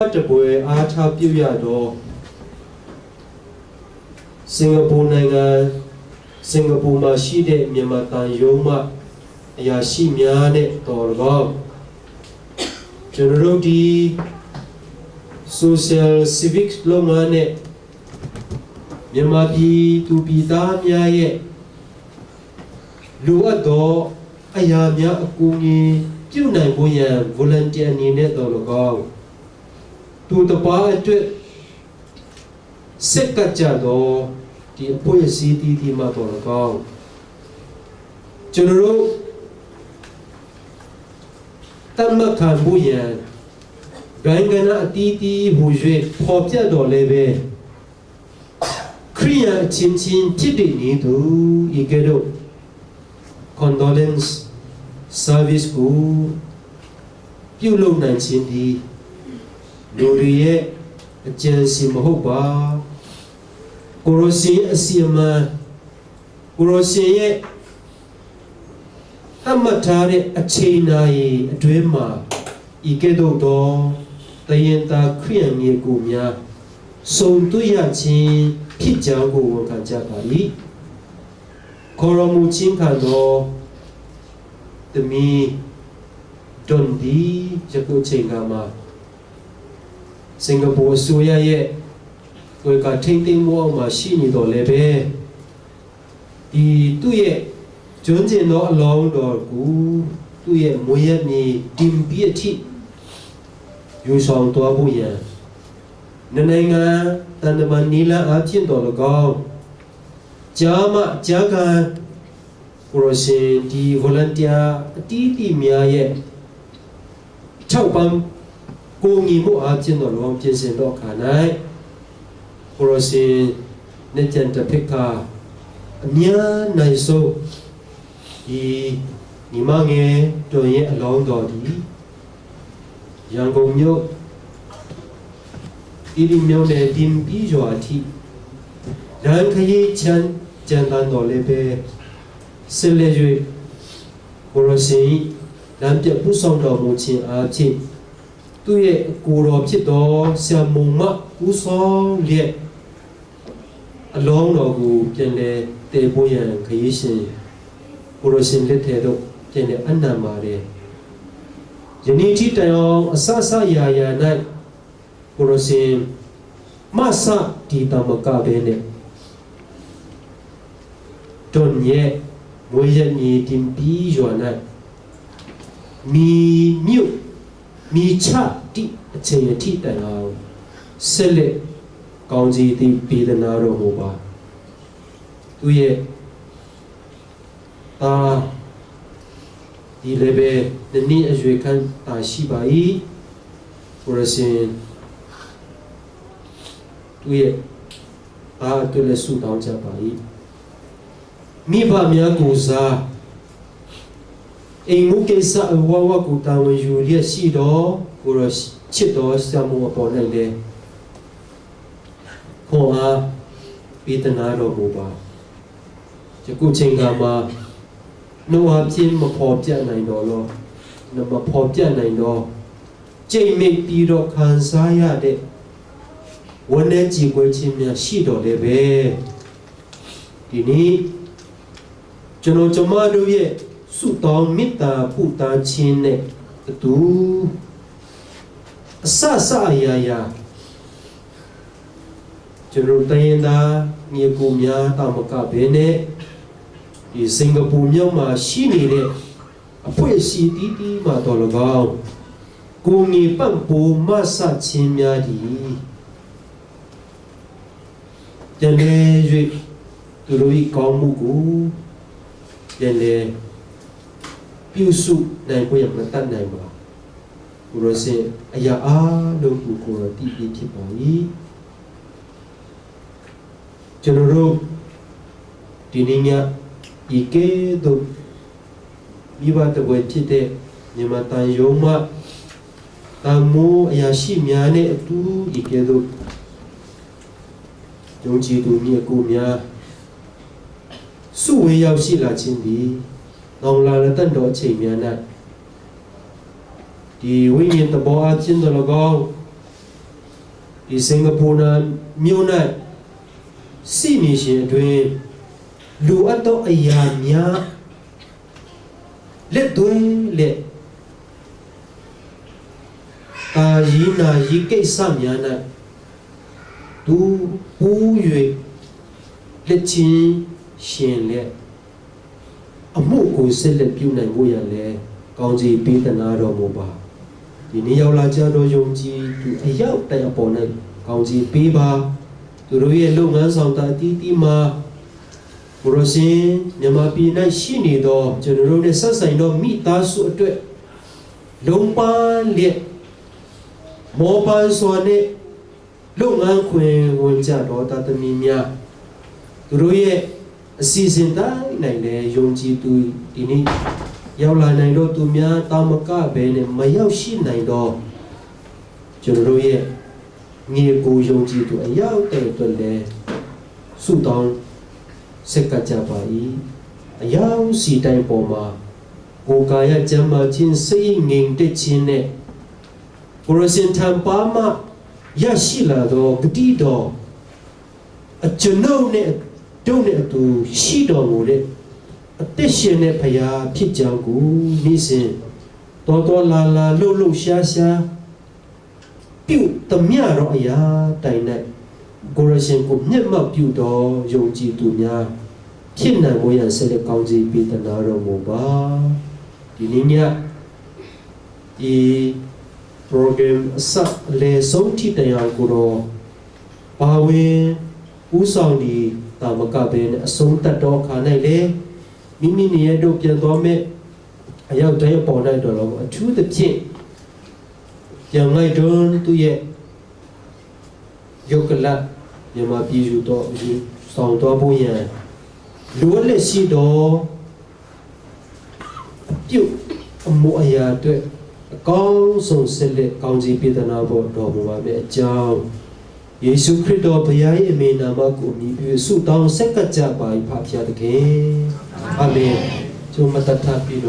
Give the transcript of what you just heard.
တပွဲအားထားပြုရတော့စင်ကာပူနိုင်ငံစင်ကာပူမှာရှိတဲ့မြန်မာတန်ရုံးမှအရာရှိများနဲ့တော်တော်ကျွန်တော်တို့ဒီ social civic လုပ်ငန်းနဲ့မြန်မာပြည်သူပြည်သားများရဲ့လိုအပ်သောအရာများအကူအညီပြုနိုင်ဖို့ရန် volunteer အနေနဲ့တော်တော်သူတပါအတွက်စက်ကကြတော့ဒီအဖွဲ့အစည်းတီမှာတော့ကောင်းကျွန်တော်တို့တမတ်ခံမှုရန်ဘင်္ဂနာတီဟူ၍ပေါ်ပြတော်လည်းပဲခရိယာချင်းဖြစ်တဲ့နေသူဤကဲ့သို့ condolence service ကိုပြုလုပ်နိုင်ခြင်းဒီလူတွေရဲ့အကျဉ်းစီမဟုတ်ပါကိုရိုရှင်အစီအမံကိုရိုရှင်ရဲ့အမတ်ထားတဲ့အချိန်တိုင်းအတွင်းမှာဤကဲ့သို့သောတရင်သာခရိယန်မြေကိုများစုံတွေ့ရခြင်းဖြစ်ကြောင်းကိုဝန်ခံကြပါ၏ခေါ်တော်မူခြင်းခံသောတမီဒွန်ဒီယခုချိန်ကမှာစင်ကာပူအစိုးရရဲ့ကိုယ်ကထိမ့်သိမ်းမှုအောက်မှာရှိနေတော့လည်းပဲဒီသူ့ရဲ့ကျွမ်းကျင်သောအလောင်းတော်ကိုသူ့ရဲ့မွေးရမြေတင်ပြည့်ထိယူဆောင်သွားဖို့ရန်နိုင်ငံတန်တမန်နီလာအဖြစ်တော်၎င်းဂျာမဂျာကန်ပရိုရှင်ဒီ volunteer အတီးတီများရဲ့၆ပန်းကိုငီမှုအားဖြင့်တော့လောပြင်ဆင်တော့ခါ၌ပရိုရှင်နေကျန်တဖိကအများနိုင်ဆုံးဒီညီမငယ်တို့ရဲ့အလောင်းတော်ဒီရန်ကုန်မြို့ဒီမြို့နယ်တင်ပြီးရွာထိရန်ခရီးချမ်းကျန်တော်လည်းပဲဆက်လက်၍ပရိုရှင်လမ်းပြပူဆောင်တော်မူခြင်းအားဖြင့်သူ့ရဲ့ကိုယ်တော်ဖြစ်တော်ဆရာမုံမဦးဆောင်ရဲ့အလောင်းတော်ကိုပြန်လဲတည်ဖို့ရန်ခရီးရှင်ပရိုရှင်လက်ထဲသို့ပြန်လဲအနံပါတယ်ယနေ့ထိတိုင်အောင်အဆဆရာရာ၌ပရိုရှင်မဆဒီတမကပဲနဲ့တွန်ရဲ့ဝေယမြေတင်ပြီးရွာ၌မီမြုပ်မီချတိအချိန်အထိတိုင်အောင်ဆက်လက်ကောင်းကြီးသည်ပေးသနာတော်မူပါသူရဲ့ဒီလည်းပဲဒီနေ့အရွယ်ခံတာရှိပါ၏ပရရှင်သူရဲ့အတွက်လည်းဆုတောင်းကြပါ၏မိဘများကိုစားအိမ်မှုကိစ္စအဝဝကိုတာဝန်ယူရရှိတော့ကိုရချစ်တော်ဆရာမအပေါ်၌လည်းခေါ်အားပေးသနာတော်မူပါယခုချိန်ကမှာနှုတ်အချင်းမဖော်ပြနိုင်တော့လို့မဖော်ပြနိုင်တော့ကြိတ်မိတ်ပြီးတော့ခံစားရတဲ့ဝန်းထဲကြည်ကွယ်ခြင်းများရှိတော်လည်းပဲဒီနေ့ကျွန်တော်ကျမတို့ရဲ့ဆုတောင်းမေတ္တာပို့တာခြင်းနဲ့တူအဆဆအရာရာကျွန်တော်တိုင်းသားမြေကိုများတာမကဘဲနဲ့ဒီစင်ကာပူမြို့မှာရှိနေတဲ့အဖွဲ့အစည်းတီမှာတော်၎င်းကိုငီပန့်ပူမဆချင်းများဒီတန်လေ၍သူတို့၏ကောင်းမှုကိုပြန်လေပြုစုနိုင်ဖို့ရမတတ်နိုင်ပါဘုရားရှင်အရာအားလုံးကိုကိုယ်တည်ပြီးဖြစ်ပါ၏ကျွန်တော်တို့ဒီနေ့ညဤကဲ့သို့မိဘတပွဲဖြစ်တဲ့မြန်မာတန်ရုံးမှတန်မိုးအရာရှိများနဲ့အတူဤကဲ့သို့ယုံကြည်သူမြေကိုများစုဝေးရောက်ရှိလာခြင်းသည်နောင်လာတဲ့တန်တော်အချိန်များ၌ဒီဝိညာဉ်တဘောအချင်းတော်၎င်း ဒီစင်ကာပူမြို့၌စီနေရှင်အတွင်းလူအပ်သောအရာများလက်သွင်းလက်ကာယီနာယီကိစ္စများ၌သူပူး၍လက်ချင်းရှင်လက်အမှုကိုဆက်လက်ပြုနိုင်ဖို့ရလဲကောင်းကြီးပေးသနာတော်မူပါဒီနေ့ရောက်လာကြတော့ယုံကြည်သူအရောက်တိုင်အပေါ်၌ကောင်းကြီးပေးပါသူတို့ရဲ့လုပ်ငန်းဆောင်တာအသီးသီးမှာဘုရားရှင်မြန်မာပြည်၌ရှိနေသောကျွန်တော်တို့နဲ့ဆက်ဆိုင်သောမိသားစုအတွက်လုံးပန်းလက်မောပန်းစွာနဲ့လုပ်ငန်းခွင်ဝင်ကြတော်တာသမီးများသူတို့ရဲ့အစီအစဉ်တိုင်းနိုင်လေယုံကြည်သူဒီနေ့ရောက်လာနိုင်တော့သူများတာမကပဲနဲ့မရောက်ရှိနိုင်တော့ကျွန်တော်တို့ရဲ့ငြေကိုယုံကြည်သူအရောက်တဲ့အတွက်လည်းဆုတောင်းဆက်ကကြပါ၏အရောက်စီတိုင်းပေါ်မှာကိုယ်ကာယကျမ်းမာခြင်းစိတ်ငြိမ်သက်ခြင်းနဲ့ဘုရားရှင်ထံပါမှရရှိလာသောဂတိတော်အကျွန်ုပ်နဲ့တို့နဲ့အတူရှိတော်မူတဲ့အသက်ရှင်တဲ့ဖရာဖြစ်ကြောင်းကိုနေ့စဉ်တော်လာလှုပ်ရှားပြုသမျှတော့အရာတိုင်၌ကိုရရှင်ကိုမျက်မှောက်ပြုတော်ယုံကြည်သူများဖြစ်နိုင်ဖို့ရန်ဆက်လက်ကောင်းကြီးပေးသနာတော်မူပါဒီနေ့ညဒီ program အစလေဆုံးထိတရားကိုတော့ပါဝင်ဦးဆောင်ဒီတာမကပဲနဲ့အဆုံးတတ်တော်ခါ၌လေမိမိနေရတို့ပြန်သွားမဲ့အရောက်တိုင်းပေါ်လိုက်တော့အထူးသဖြင့်ပြန်လိုက်တော့သူရဲ့ယုတ်ကလမြန်မာပြည်သူတော်ဆောင်တော်ဖို့ရန်လိုလက်ရှိတော်ပြုအမှုအရာအတွက်အကောင်းဆုံးဆက်လက်ကောင်းကြီးပေးသနာဖို့တော်မူပါပဲအကြောင်းယေရှုခရစ်တော်ဘုရားရဲ့အမည်နာမကိုမြည်ပြီးဆုတောင်းဆက်ကကြပါ၏ဖခင်တကယ်အာမင်ကျွန်မတတ်တာပြီးတော့